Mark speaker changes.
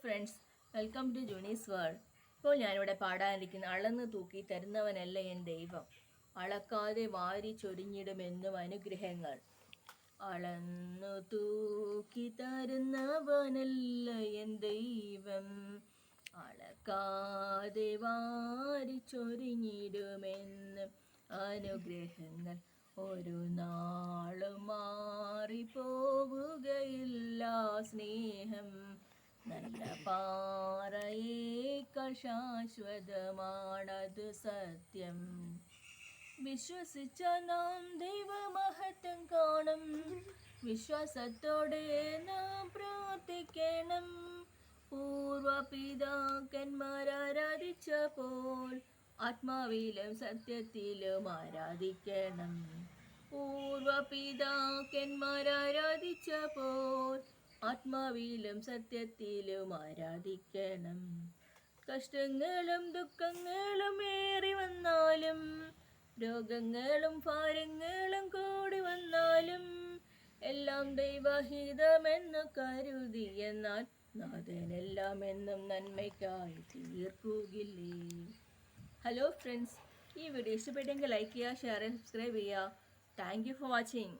Speaker 1: Friends, welcome to Junie's world. ഇപ്പോൾ ഞാനിവിടെ പാടാനിരിക്കുന്ന അളന്ന് തൂക്കി തരുന്നവനല്ല എൻ ദൈവം, അളക്കാതെ വാരി ചൊരിഞ്ഞിടുമെന്നും അനുഗ്രഹങ്ങൾ. അളന്നു തൂക്കി തരുന്നവനല്ല എൻ ദൈവം, അളക്കാതെ വാരി ചൊരിഞ്ഞിടുമെന്നും അനുഗ്രഹങ്ങൾ. ഒരു നാളും മാറിപ്പോവുകയില്ല സ്നേഹം, നല്ല പാറയേക്കാൾ ശാശ്വതമാണത് സത്യം. വിശ്വസിച്ച നാം ദൈവമഹത്വം കാണും, വിശ്വാസത്തോടെ നാം പ്രാർത്ഥിക്കണം. പൂർവപിതാക്കന്മാർ ആരാധിച്ചപ്പോൾ ആത്മാവിലും സത്യത്തിലും ആരാധിക്കണം. പൂർവപിതാക്കന്മാർ ആരാധിച്ചപ്പോൾ ആത്മാവിലും സത്യത്തിലും ആരാധിക്കണം. കഷ്ടങ്ങളും ദുഃഖങ്ങളും ഏറി വന്നാലും, രോഗങ്ങളും ഭാരങ്ങളും കൂടി വന്നാലും, എല്ലാം ദൈവഹിതമെന്ന് കരുതി എന്നാൽ നാഥനെല്ലാം എന്നും നന്മയ്ക്കായി തീർക്കുകില്ലേ. ഹലോ ഫ്രണ്ട്സ്, ഈ വീഡിയോ ഇഷ്ടപ്പെട്ടെങ്കിൽ ലൈക്ക് ചെയ്യുക, ഷെയർ ചെയ്യുക, സബ്സ്ക്രൈബ് ചെയ്യുക. Thank you for watching.